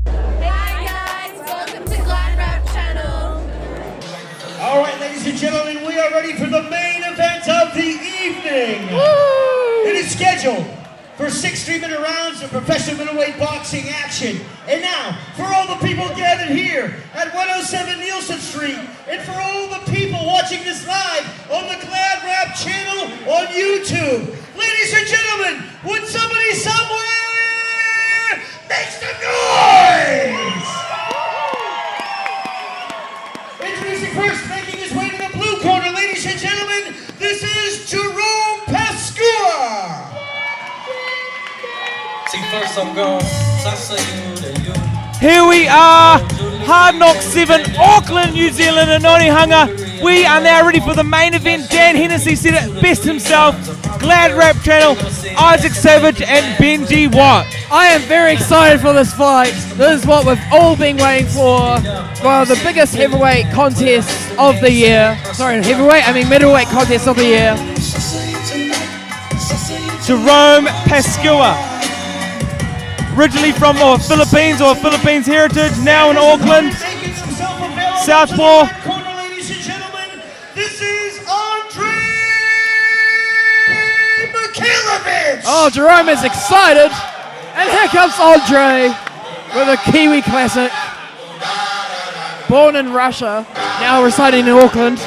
Hi guys, welcome to GladrapChannel. All right, ladies and gentlemen, we are ready for the main event of the evening. Woo! It is scheduled for 6 3-minute rounds of professional middleweight boxing action. And now, for all the people gathered here at 107 Nielsen Street, and for all the people watching this live on the GladrapChannel on YouTube, ladies and gentlemen, would somebody somewhere make some noise? Introducing first, making his way to the blue corner, ladies and gentlemen, this is Jerome Pascua. See, first I'm going to say you to you. Here we are, Hardknocks 7, Auckland, New Zealand, and Onehunga. We are now ready for the main event. Dan Hennessy said it best himself. GladrapChannel, Isaac Savage, and Benji Watt. I am very excited for this fight. This is what we've all been waiting for. One of the biggest heavyweight contests of the year. Sorry, heavyweight, I mean middleweight contest of the year. Jerome Pascua, originally from Philippines or Philippines heritage, now in Auckland. Southpaw. Ladies and gentlemen, this is Andrei Mikhailovich. Oh, Jerome is excited. And here comes Andrei with a Kiwi classic. Born in Russia, now residing in Auckland.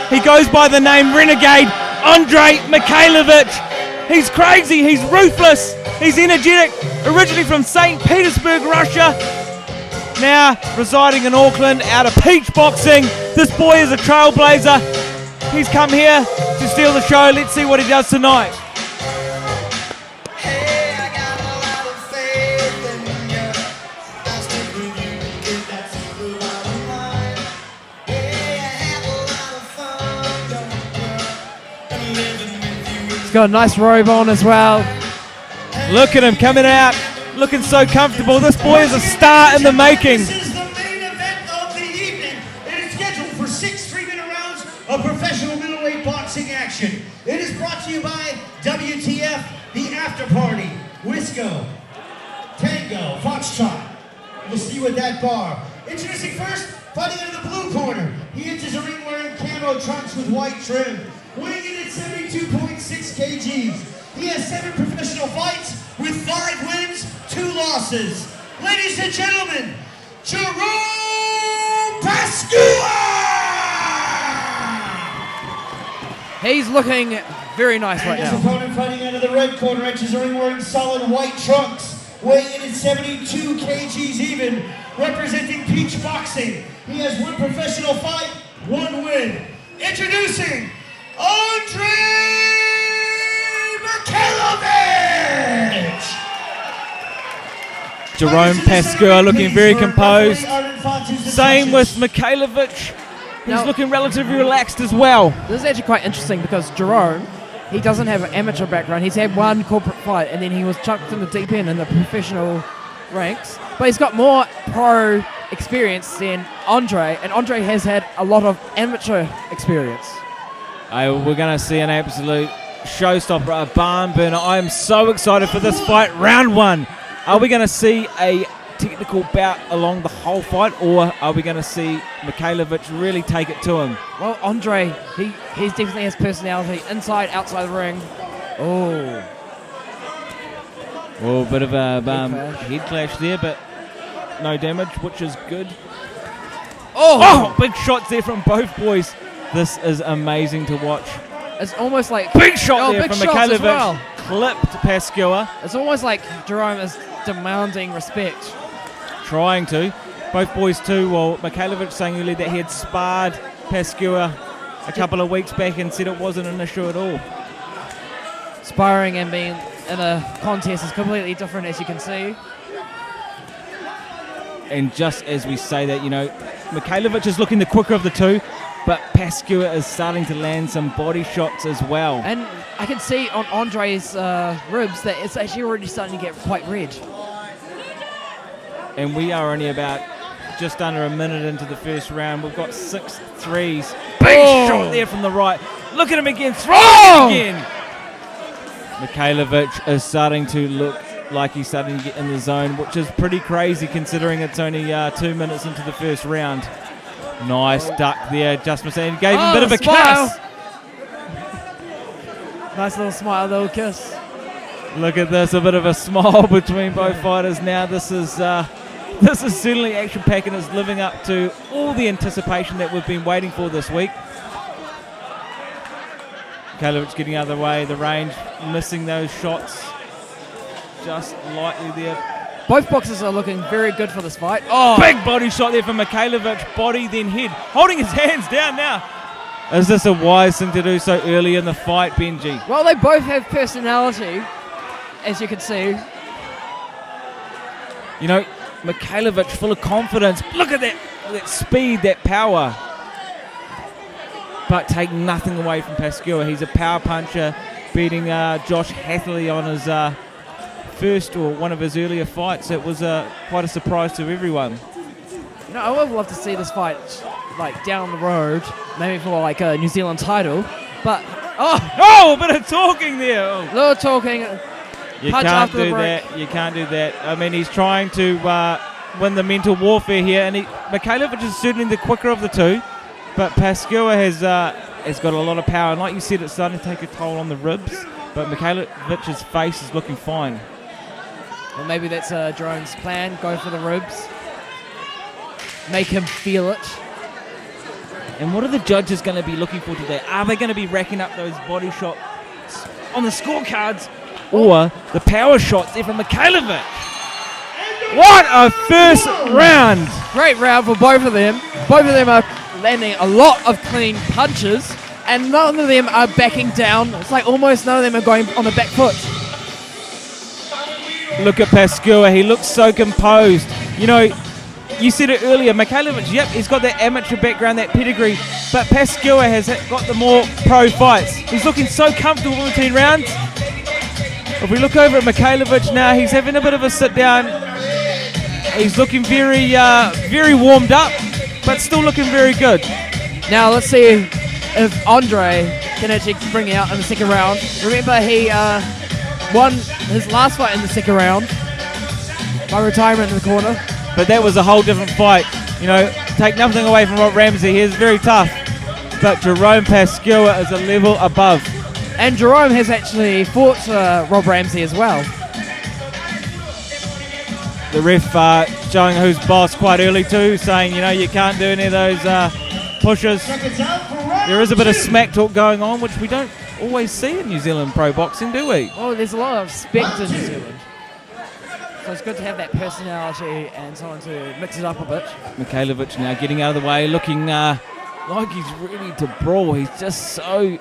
He goes by the name Renegade, Andrei Mikhailovich. He's crazy, he's ruthless, he's energetic. Originally from St. Petersburg, Russia. Now residing in Auckland out of Peach Boxing. This boy is a trailblazer. He's come here to steal the show. Let's see what he does tonight. He's got a nice robe on as well. Look at him coming out, looking so comfortable. This boy is a star in the making. This is the main event of the evening. It is scheduled for 6 3-minute rounds of professional middleweight boxing action. It is brought to you by WTF, The After Party, Wisco, Tango, Foxtrot. We'll see you at that bar. Introducing first, fighting into the blue corner. He enters the ring wearing camo trunks with white trim. Weighing in at 72.6 kgs. He has 7 professional fights with 5 wins, 2 losses. Ladies and gentlemen, Jerome Pascua! He's looking very nice right His now. opponent fighting out of the red corner enters the ring wearing solid white trunks. Weighing in at 72 kgs even, representing Peach Boxing. He has 1 professional fight, 1 win. Introducing Andrei Mikhailovich! Jerome Pascua looking very composed. Same with Mikhailovich. He's Now- looking relatively relaxed as well. This is actually quite interesting because Jerome, he doesn't have an amateur background. He's had 1 corporate fight and then he was chucked in the deep end in the professional ranks. But he's got more pro experience than Andrei, and Andrei has had a lot of amateur experience. We're going to see an absolute showstopper, a barn burner. I am so excited for this fight. Round 1. Are we going to see a technical bout along the whole fight, or are we going to see Mikhailovich really take it to him? Well, Andrei, he definitely has personality inside, outside the ring. Oh, Oh, bit of a clash. head clash there, but no damage, which is good. oh! Big shots there from both boys. This is amazing to watch. It's almost like Big shot there big from shots as Mikhailovich. well. Clipped Pascua. It's almost like Jerome is demanding respect. Trying to. Both boys too. Well, Mikhailovich saying earlier that he had sparred Pascua a couple of weeks back and said it wasn't an issue at all. Sparring and being in a contest is completely different, as you can see. And just as we say that, Mikhailovich is looking the quicker of the two, but Pascua is starting to land some body shots as well. And I can see on Andrei's ribs that it's actually already starting to get quite red. And we are only about just under a minute into the first round. We've got 6 threes. Big shot there from the right. Look at him again. Throw it again. Mikhailovich is starting to look like he's starting to get in the zone, which is pretty crazy considering it's only 2 minutes into the first round. Nice duck there, just and gave him a bit of a smile. kiss. Nice little smile, little kiss. Look at this, a bit of a smile between both fighters now. This is certainly action-packed and is living up to all the anticipation that we've been waiting for this week. Mikhailovich getting out of the way, the range, missing those shots just lightly there. Both boxers are looking very good for this fight. Oh, big body shot there from Mikhailovich, body then head, holding his hands down now. Is this a wise thing to do so early in the fight, Benji? Well, they both have personality, as you can see. You know, Mikhailovich full of confidence. Look at that speed, that power. But take nothing away from Pascua. He's a power puncher, beating Josh Hathley on his first or one of his earlier fights. It was quite a surprise to everyone. You know, I would love to see this fight like down the road, maybe for like a New Zealand title. But a bit of talking there. Oh. little talking. You Punch can't after the do break. that. You can't do that. I mean, he's trying to win the mental warfare here, and Mikhailovich is certainly the quicker of the two, but Pascua has got a lot of power, and like you said, it's starting to take a toll on the ribs. But Mikhailovich's face is looking fine. Well, maybe that's Jerome's plan. Go for the ribs. Make him feel it. And what are the judges going to be looking for today? Are they going to be racking up those body shots on the scorecards, or the power shots there from Mikhailovich? What a first round! Great round for both of them. Both of them are landing a lot of clean punches, and none of them are backing down. It's like almost none of them are going on the back foot. Look at Pascua. He looks so composed. You know, you said it earlier, Mikhailovich, yep, he's got that amateur background, that pedigree, but Pascua has got the more pro fights. He's looking so comfortable in between rounds. If we look over at Mikhailovich now, he's having a bit of a sit down. He's looking very warmed up, but still looking very good. Now let's see if Andrei can actually bring it out in the second round. Remember, he won his last fight in the second round by retirement in the corner. But that was a whole different fight. You know, take nothing away from Rob Ramsey. He is very tough. But Jerome Pascua is a level above. And Jerome has actually fought Rob Ramsey as well. The ref showing who's boss quite early too, saying, you know, you can't do any of those pushes. There is a bit of smack talk going on, which we don't always see in New Zealand pro boxing, do we? Oh, there's a lot of respect in New Zealand. So it's good to have that personality and someone to mix it up a bit. Mikhailovich now getting out of the way, looking like he's ready to brawl. He's just so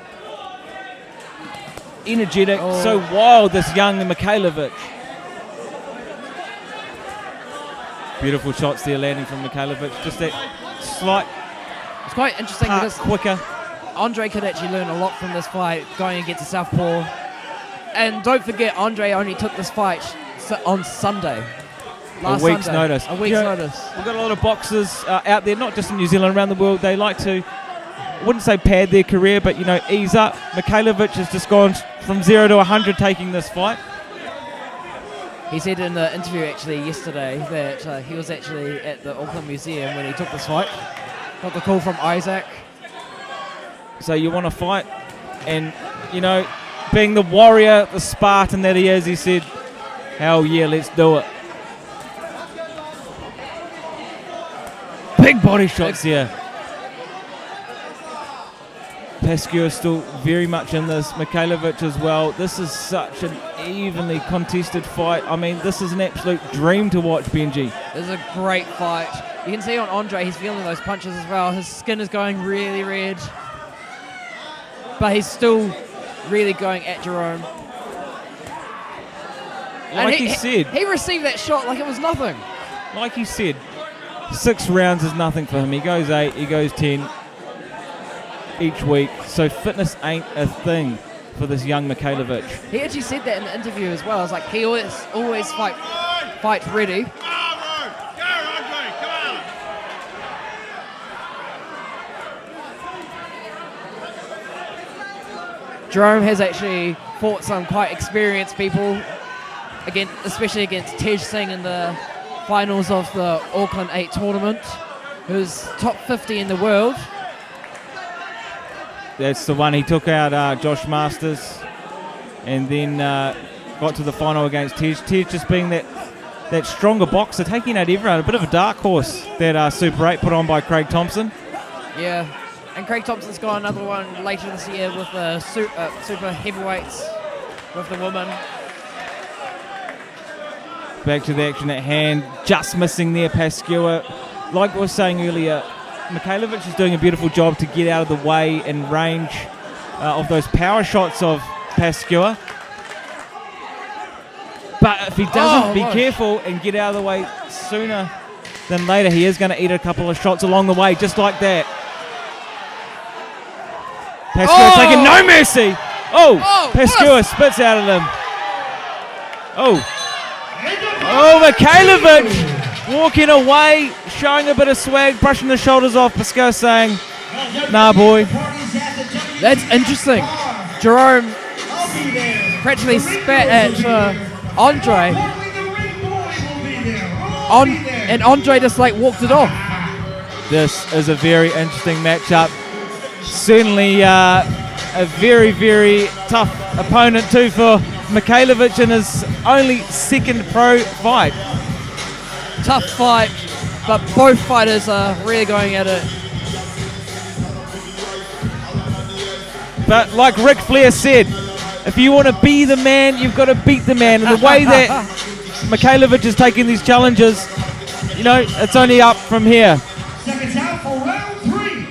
energetic, so wild, this young Mikhailovich. Beautiful shots there landing from Mikhailovich. Just that slight It's quite interesting part because quicker. Andre could actually learn a lot from this fight going against a southpaw. And don't forget, Andre only took this fight on Sunday. A week's notice. A week's notice. We've got a lot of boxers out there, not just in New Zealand, around the world. They like to, I wouldn't say pad their career, but, you know, ease up. Mikhailovich has just gone from 0 to 100 taking this fight. He said in the interview actually yesterday that he was actually at the Auckland Museum when he took this fight. Got the call from Isaac. So you want to fight, and, you know, being the warrior, the Spartan that he is, he said, hell yeah, let's do it. Big body shots here. Pascua is still very much in this. Mikhailovich as well. This is such an evenly contested fight. I mean, this is an absolute dream to watch, Benji. This is a great fight. You can see on Andre, he's feeling those punches as well. His skin is going really red. But he's still really going at Jerome. Like he said. He received that shot like it was nothing. Like he said, 6 rounds is nothing for him. He goes 8, he goes 10 each week. So fitness ain't a thing for this young Mikhailovich. He actually said that in the interview as well. It's like he always fight ready. Jerome has actually fought some quite experienced people especially against Tej Singh in the finals of the Auckland 8 tournament, who's top 50 in the world. That's the one. He took out Josh Masters and then got to the final against Tej. Tej just being that stronger boxer, taking out everyone. A bit of a dark horse, that Super 8 put on by Craig Thompson. Yeah, and Craig Thompson's got another one later this year with the super heavyweights with the woman. Back to the action at hand, just missing there, Pascua. Like I was saying earlier, Mikhailovich is doing a beautiful job to get out of the way and range of those power shots of Pascua. But if he doesn't be careful and get out of the way sooner than later, he is going to eat a couple of shots along the way, just like that. Pascua taking no mercy. Pascua spits out of them. Mikhailovich walking away, showing a bit of swag, brushing the shoulders off. Pascua saying, nah, boy. That's interesting. Jerome practically spat at Andrei. And Andrei just walked it off. This is a very interesting matchup. Certainly a very, very tough opponent too for Mikhailovich in his only second pro fight. Tough fight, but both fighters are really going at it. But like Ric Flair said, if you want to be the man, you've got to beat the man. And the way that Mikhailovich is taking these challenges, it's only up from here. Seconds out for round 3.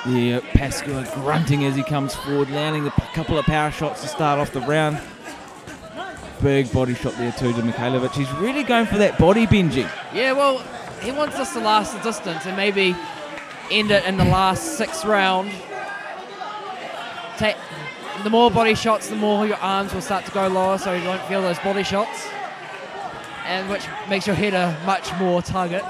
Yeah, Pascua grunting as he comes forward, landing a couple of power shots to start off the round. Big body shot there too to Mikhailovich. He's really going for that body, Benji. Yeah, well, he wants us to last the distance and maybe end it in the last 6th round. The more body shots, the more your arms will start to go lower, so you won't feel those body shots, and which makes your head a much more target.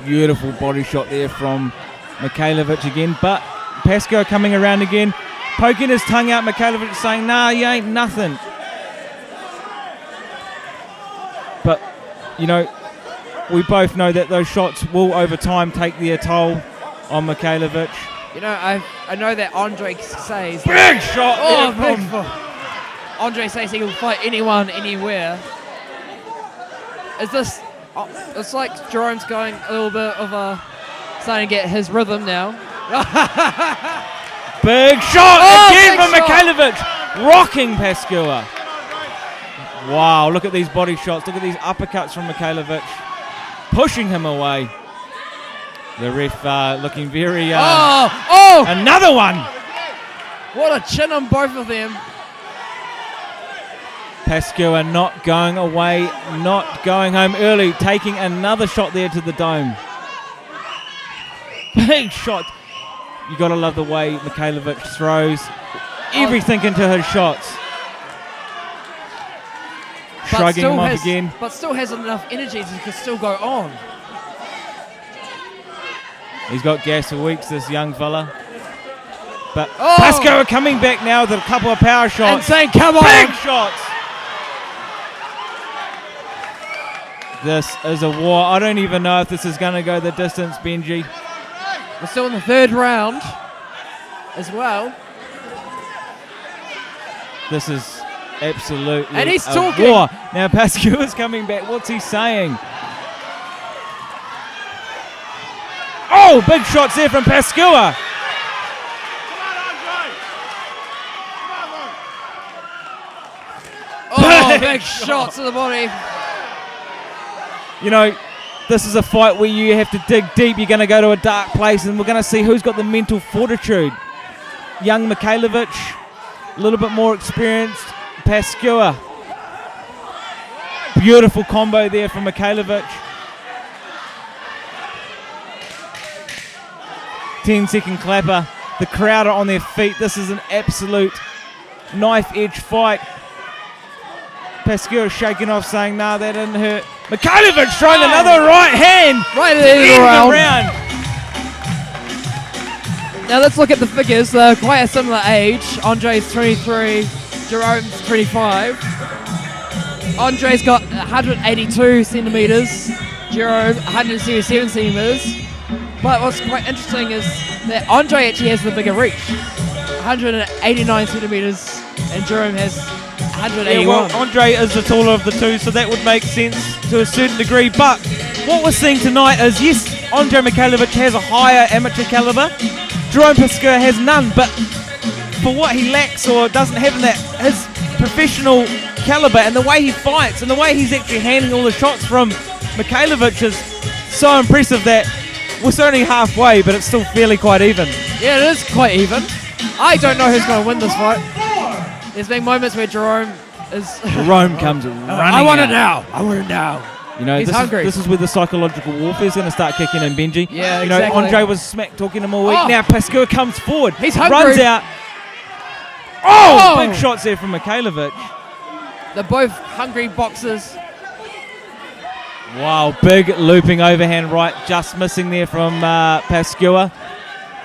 Beautiful body shot there from Mikhailovich again, but Pascua coming around again, poking his tongue out. Mikhailovich saying, nah, you ain't nothing. But, we both know that those shots will over time take their toll on Mikhailovich. I know that Andrei says... Big shot! Andrei says he will fight anyone, anywhere. Is this... it's like Jerome's going a little bit of a... starting to get his rhythm now. Big shot again from Mikhailovich, rocking Pascua. Wow, look at these body shots. Look at these uppercuts from Mikhailovich, pushing him away. The ref looking very... another one! What a chin on both of them. Pascua not going away, not going home early, taking another shot there to the dome. Big shot. You got to love the way Mikhailovich throws everything into his shots. Shrugging him off again. But still has enough energy to still go on. He's got gas for weeks, this young fella. But Pascua coming back now with a couple of power shots. And saying, come on! Big shots! This is a war. I don't even know if this is going to go the distance, Benji. We're still in the 3rd round as well. This is absolutely and he's a talking. war. Now Pascua's coming back. What's he saying? Oh, big shots there from Pascua. Oh, big shots to the body. This is a fight where you have to dig deep. You're going to go to a dark place, and we're going to see who's got the mental fortitude. Young Mikhailovich, a little bit more experienced. Pascua. Beautiful combo there from Mikhailovich. 10-second clapper. The crowd are on their feet. This is an absolute knife-edge fight. Pascua shaking off, saying, nah, that didn't hurt. Mikhailovich trying another right hand. Right at to the end of the end round. Now let's look at the figures. They're quite a similar age. Andrei's 23, Jerome's 25. Andrei's got 182 centimeters, Jerome 177 centimeters. But what's quite interesting is that Andrei actually has the bigger reach, 189 centimeters, and Jerome has 181. Yeah, well, Andrei is the taller of the two, so that would make sense to a certain degree. But what we're seeing tonight is, yes, Andrei Mikhailovich has a higher amateur caliber. Jerome Pascua has none, but for what he lacks or doesn't have in that, his professional caliber and the way he fights and the way he's actually handling all the shots from Mikhailovich is so impressive that we're only halfway, but it's still fairly quite even. Yeah, it is quite even. I don't know who's going to win this fight. There's been moments where Jerome comes running I want out. it now. I want it now. You know, He's hungry. this is where the psychological warfare is going to start kicking in, Benji. Yeah, you know, exactly. Andrei was smack talking him all week. Oh. Now Pascua comes forward. He's hungry. Runs out. Oh! Big shots there from Mikhailovich. They're both hungry boxers. Wow, big looping overhand right, just missing there from Pascua.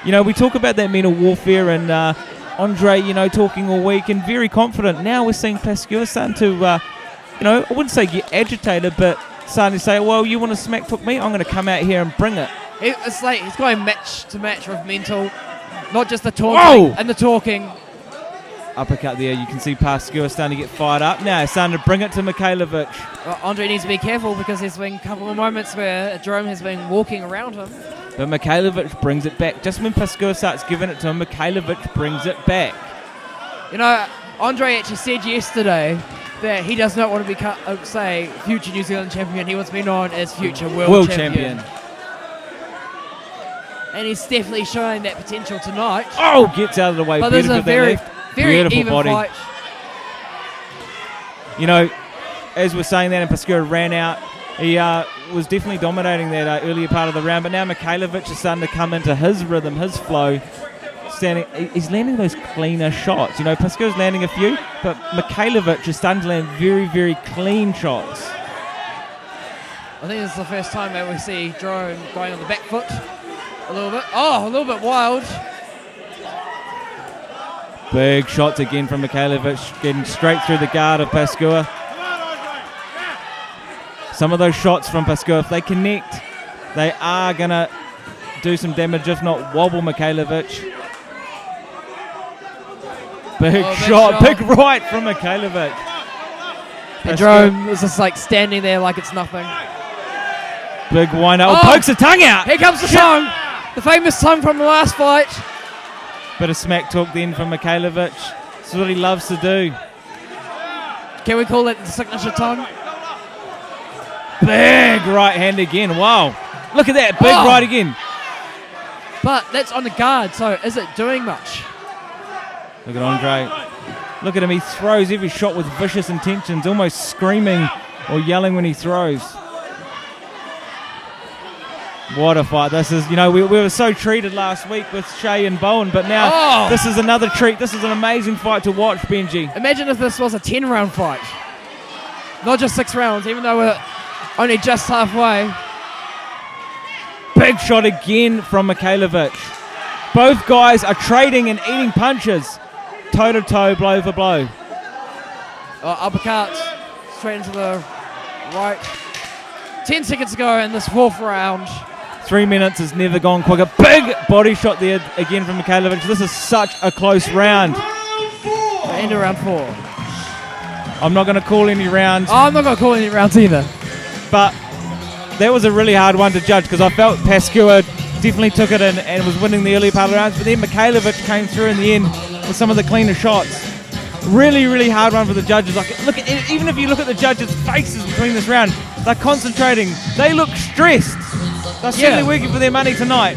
You know, we talk about that mental warfare and Andrei, you know, talking all week and very confident. Now we're seeing Pascua starting to, you know, I wouldn't say get agitated, but starting to say, well, you want to smack talk me? I'm going to come out here and bring it. It's like he's going match to match with mental, not just the taunting and the talking. Uppercut there, you can see Pascua starting to get fired up. Now starting to bring it to Mikhailovich. Well, Andrei needs to be careful because there's been a couple of moments where Jerome has been walking around him. But Mikhailovich brings it back. Just when Pascua starts giving it to him, Mikhailovich brings it back. You know, Andrei actually said yesterday that he does not want to become, say, future New Zealand champion. He wants to be known as future world champion. And he's definitely showing that potential tonight. Oh, gets out of the way. But there's a very Beautiful even body. fight. You know, as we're saying that, and Pascua ran out, he was definitely dominating that earlier part of the round. But now Mikhailovich is starting to come into his rhythm, his flow. He's landing those cleaner shots. You know, Pascua's landing a few, but Mikhailovich is starting to land very, very clean shots. I think this is the first time that we see Jerome going on the back foot a little bit. Oh, a little bit wild. Big shots again from Mikhailovich, getting straight through the guard of Pascua. Some of those shots from Pascua, if they connect, they are going to do some damage, if not wobble Mikhailovich. Big shot, big right from Mikhailovich. And Jerome is just like standing there like it's nothing. Big wind up, pokes the tongue out. Here comes the tongue, the famous tongue from the last fight. Bit of smack talk then from Mikhailovich. This is what he loves to do. Can we call it the signature tongue? Big right hand again. Wow. Look at that. Big right again. But that's on the guard, so is it doing much? Look at Andrei. Look at him. He throws every shot with vicious intentions, almost screaming or yelling when he throws. What a fight. This is, you know, we were so treated last week with Shea and Bowen, but now this is another treat. This is an amazing fight to watch, Benji. Imagine if this was a 10-round fight. Not just 6 rounds, even though we're only just halfway. Big shot again from Mikhailovich. Both guys are trading and eating punches. Toe to toe, blow for blow. Uppercut straight into the right. 10 seconds to go in this 4th round. 3 minutes has never gone quicker. Big body shot there again from Mikhailovich. This is such a close round. End of round 4. I'm not going to call any rounds. I'm not going to call any rounds either. But that was a really hard one to judge because I felt Pascua definitely took it and was winning the early part of the rounds. But then Mikhailovich came through in the end with some of the cleaner shots. Really, really hard one for the judges. Like, look at, even if you look at the judges' faces between this round, they're concentrating. They look stressed. They're certainly working for their money tonight.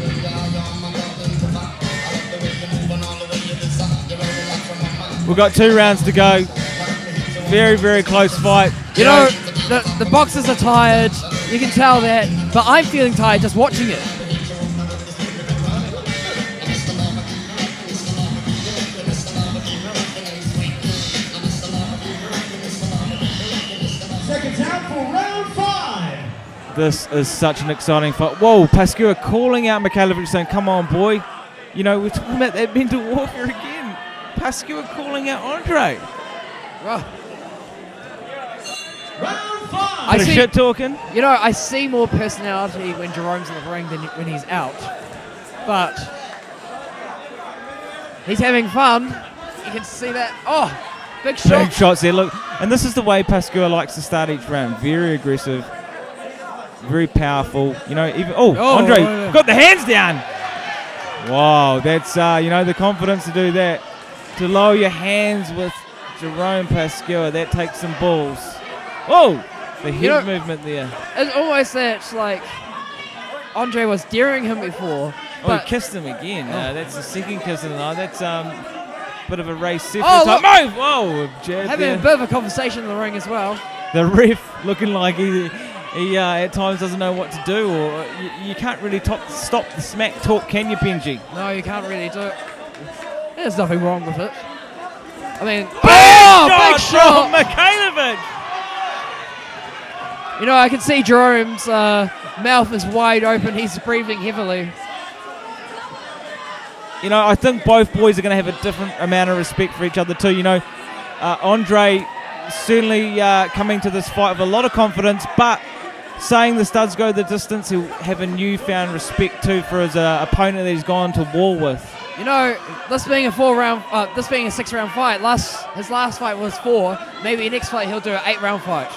We've got 2 rounds to go. Very, very close fight. You know, the boxers are tired. You can tell that. But I'm feeling tired just watching it. Seconds out for round 5. This is such an exciting fight. Whoa, Pascua calling out Mikhailovich saying, come on, boy. You know, we're talking about that mental warfare again. Pascua calling out Andrei. Well, Round 5. Bit of shit talking. you know, I see more personality when Jerome's in the ring than when he's out. But he's having fun. You can see that. Oh, big shot. Big shots there, look. And this is the way Pascua likes to start each round. Very aggressive. Very powerful. You know, even... Oh, Andrei got the hands down. Wow, that's, you know, the confidence to do that. To lower your hands with Jerome Pascua, that takes some balls. Oh, the head movement there. It's almost that, like, Andrei was daring him before. Oh, But he kissed him again. That's the second kiss of the night. That's bit of a race. Oh, Move! Whoa, jab having there. a bit of a conversation in the ring as well. The ref looking like he at times doesn't know what to do, or you can't really stop the smack talk, can you, Benji? No, you can't really do it. There's nothing wrong with it. I mean, big shot! From Mikhailovich! You know, I can see Jerome's mouth is wide open. He's breathing heavily. You know, I think both boys are going to have a different amount of respect for each other too. You know, Andrei certainly coming to this fight with a lot of confidence, but saying the studs go the distance, he'll have a newfound respect too for his opponent that he's gone to war with. You know, this being a 6-round fight, his last fight was 4. Maybe next fight he'll do an 8-round fight.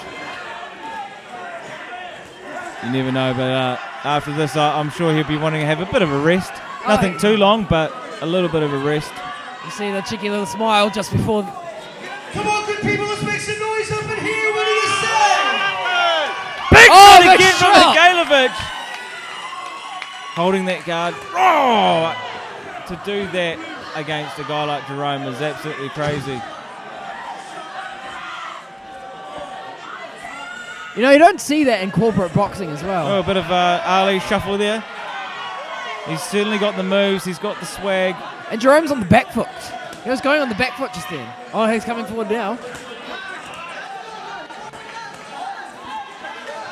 You never know, but after this, I'm sure he'll be wanting to have a bit of a rest. Nothing too long, but a little bit of a rest. You see the cheeky little smile just before. Come on, good people, let's make some noise up in here. What do you say? Big Oh, shot big again from shot! Mikhailovich. Holding that guard. Oh, to do that against a guy like Jerome is absolutely crazy. You know, you don't see that in corporate boxing as well. Oh, a bit of Ali shuffle there. He's certainly got the moves. He's got the swag. And Jerome's on the back foot. He was going on the back foot just then. Oh, he's coming forward now.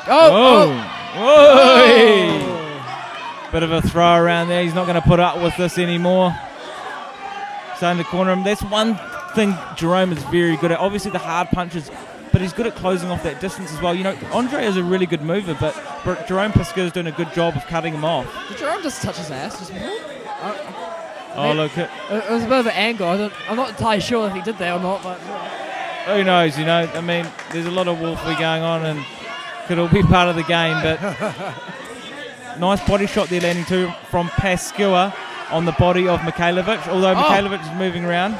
Whoa. Oh. Bit of a throw around there. He's not going to put up with this anymore. Starting to corner him. That's one thing Jerome is very good at. Obviously the hard punches, but he's good at closing off that distance as well. You know, Andrei is a really good mover, but Jerome Pascua is doing a good job of cutting him off. Did Jerome just touch his ass just before? Oh, look. It was a bit of an angle. I'm not entirely sure if he did that or not, but... Who knows, you know? I mean, there's a lot of wolfing going on and could all be part of the game, but nice body shot there landing too from Pascua on the body of Mikhailovich, although Mikhailovich is moving around.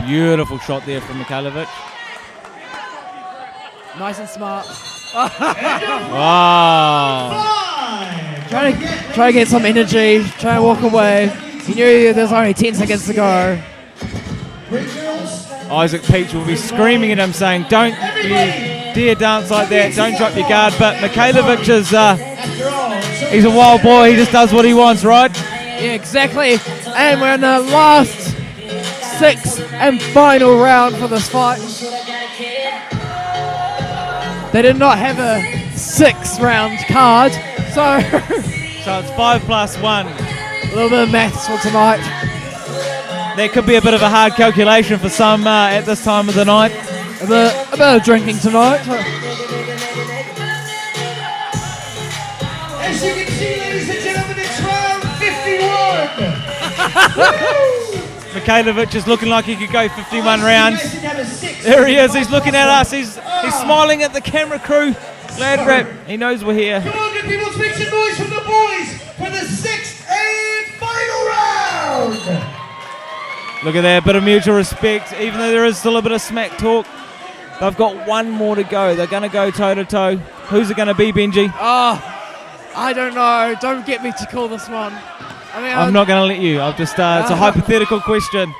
Beautiful shot there from Mikhailovich. Nice and smart. Wow. Try to get some energy, try and walk away. He knew there's only 10 seconds to go. Isaac Peach will be screaming at him saying, don't you dare dance like that, don't drop your guard. But Mikhailovich is, he's a wild boy, he just does what he wants, right? Yeah, exactly. And we're in the last 6th and final round for this fight. They did not have a 6-round card, so So it's 5+1. a little bit of maths for tonight. That could be a bit of a hard calculation for some at this time of the night. A bit of drinking tonight. As you can see, ladies and gentlemen, it's round 51. Mikhailovich is looking like he could go 51 rounds. There he is, he's looking at us, he's smiling at the camera crew. Gladrap, he knows we're here. Come on, good people, let's make some noise from the boys for the 6th and final round. Look at that, bit of mutual respect, even though there is still a bit of smack talk. They've got one more to go. They're going to go toe-to-toe. Who's it going to be, Benji? Oh, I don't know. Don't get me to call this one. I mean, I'm not going to let you. I've just, it's a hypothetical question.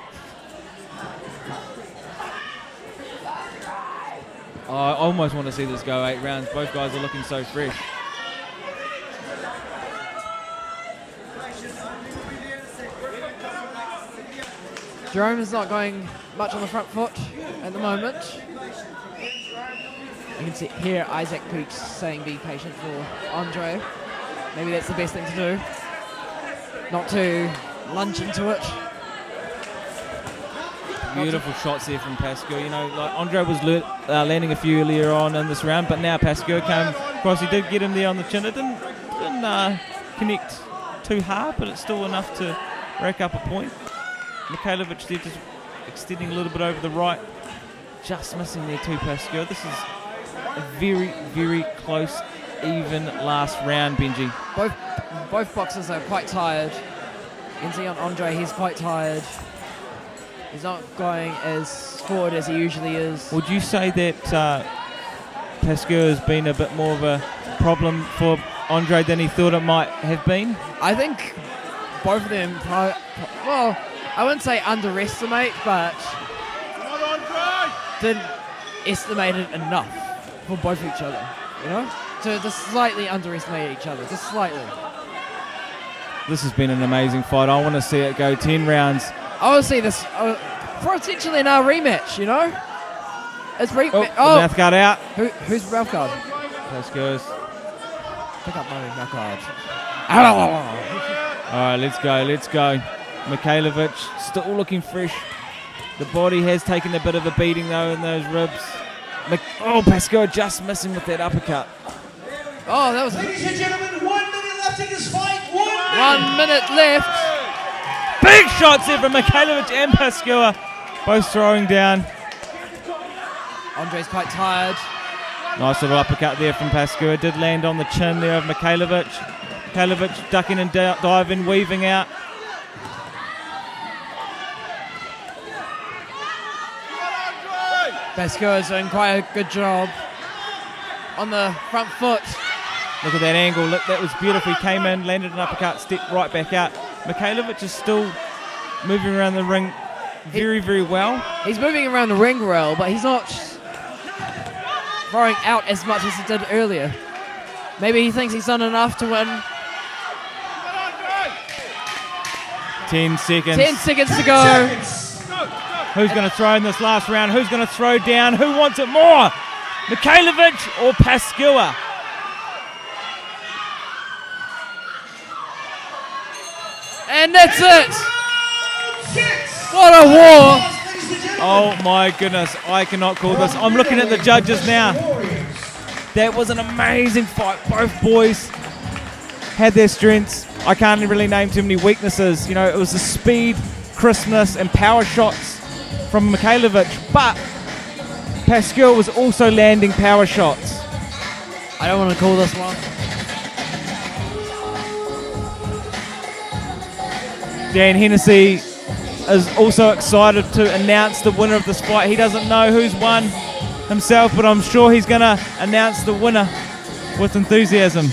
I almost want to see this go 8 rounds. Both guys are looking so fresh. Jerome is not going much on the front foot at the moment. You can hear Isaac Peach saying be patient for Andrei. Maybe that's the best thing to do. Not to lunge into it. Beautiful shots there from Pascua. You know, like Andrei was landing a few earlier on in this round, but now Pascua came across. He did get him there on the chin. It didn't connect too hard, but it's still enough to rack up a point. Mikhailovich there just extending a little bit over the right. Just missing there too, Pascua. This is a very, very close, even last round, Benji. Both boxers are quite tired. You can see on Andrei, he's quite tired. He's not going as forward as he usually is. Would you say that Pascua has been a bit more of a problem for Andrei than he thought it might have been? I think both of them, well, I wouldn't say underestimate, but didn't estimate it enough for both each other, you know? So just slightly underestimate each other, just slightly. This has been an amazing fight. I want to see it go 10 rounds. I want to see this for potentially in our rematch, you know? It's the mouth guard out. Who's mouth guard? Pascua's. Pick up my mouth guard. All right, let's go. Mikhailovich still looking fresh. The body has taken a bit of a beating though in those ribs. Pascua just missing with that uppercut. Oh, that was... Ladies and gentlemen, 1 minute left in this fight. 1 minute left. Big shots there from Mikhailovich and Pascua. Both throwing down. Andrei's quite tired. Nice little uppercut there from Pascua. Did land on the chin there of Mikhailovich. Mikhailovich ducking and diving, weaving out. Pascua's doing quite a good job on the front foot. Look at that angle. Look, that was beautiful. He came in, landed an uppercut, stepped right back out. Mikhailovich is still moving around the ring very, very well. He's moving around the ring well, but he's not throwing out as much as he did earlier. Maybe he thinks he's done enough to win. 10 seconds. 10 seconds to go. Who's going to throw in this last round? Who's going to throw down? Who wants it more? Mikhailovich or Pascua? And that's it. What a war. Oh my goodness, I cannot call this. I'm looking at the judges now. That was an amazing fight. Both boys had their strengths. I can't really name too many weaknesses. You know, it was the speed, crispness, and power shots from Mikhailovich, but Pascua was also landing power shots. I don't want to call this one. Dan Hennessy is also excited to announce the winner of this fight. He doesn't know who's won himself, but I'm sure he's going to announce the winner with enthusiasm.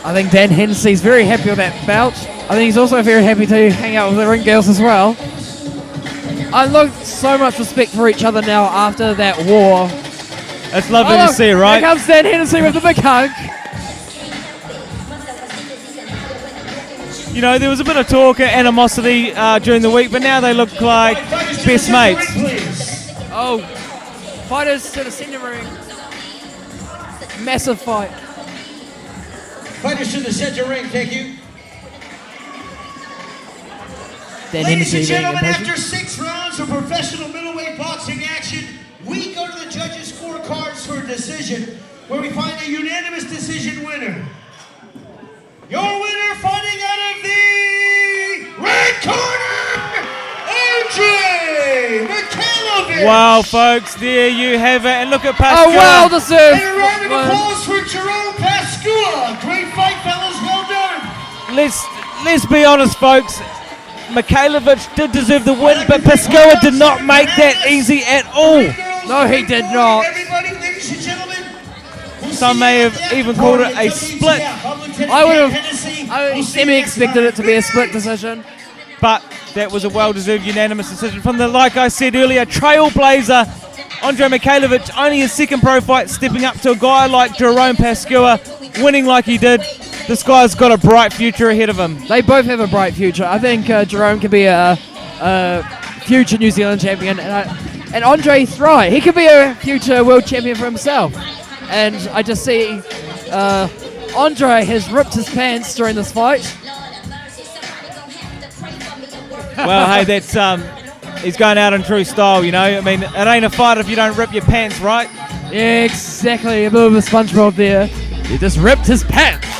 I think Dan Hennessy's very happy with that bout. I think he's also very happy to hang out with the ring girls as well. I look so much respect for each other now after that war. It's lovely to see, right? Here comes Dan Hennessy with the big hug. You know, there was a bit of talk and animosity during the week, but now they look like best mates. Oh, fighters to the center ring. Massive fight. Fighters to the center ring, thank you. Dan Ladies and Hennessy being gentlemen, impatient. after 6 rounds of professional middleweight boxing action, we go to the judges' scorecards for a decision, where we find a unanimous decision winner. Your winner fighting out of the red corner, Andrei Mikhailovich. Wow, folks, there you have it. And look at Pascua. Oh, well deserved. And a round of applause for Jerome Pascua. Great fight, fellas. Well done. Let's be honest, folks. Mikhailovich did deserve the win, but Pascua did not make that easy at all. No, he did not. Everybody, ladies and gentlemen. Some may have even called it a split. I semi-expected it to be a split decision. But that was a well-deserved unanimous decision from the, like I said earlier, trailblazer Andrei Mikhailovich. Only his second pro fight, stepping up to a guy like Jerome Pascua, winning like he did. This guy's got a bright future ahead of him. They both have a bright future. I think Jerome could be a future New Zealand champion. And And Andrei's right. He could be a future world champion for himself. And I just see Andrei has ripped his pants during this fight. Well, hey, that's he's going out in true style, you know. I mean, it ain't a fight if you don't rip your pants, right? Yeah, exactly. A bit of a SpongeBob there. He just ripped his pants.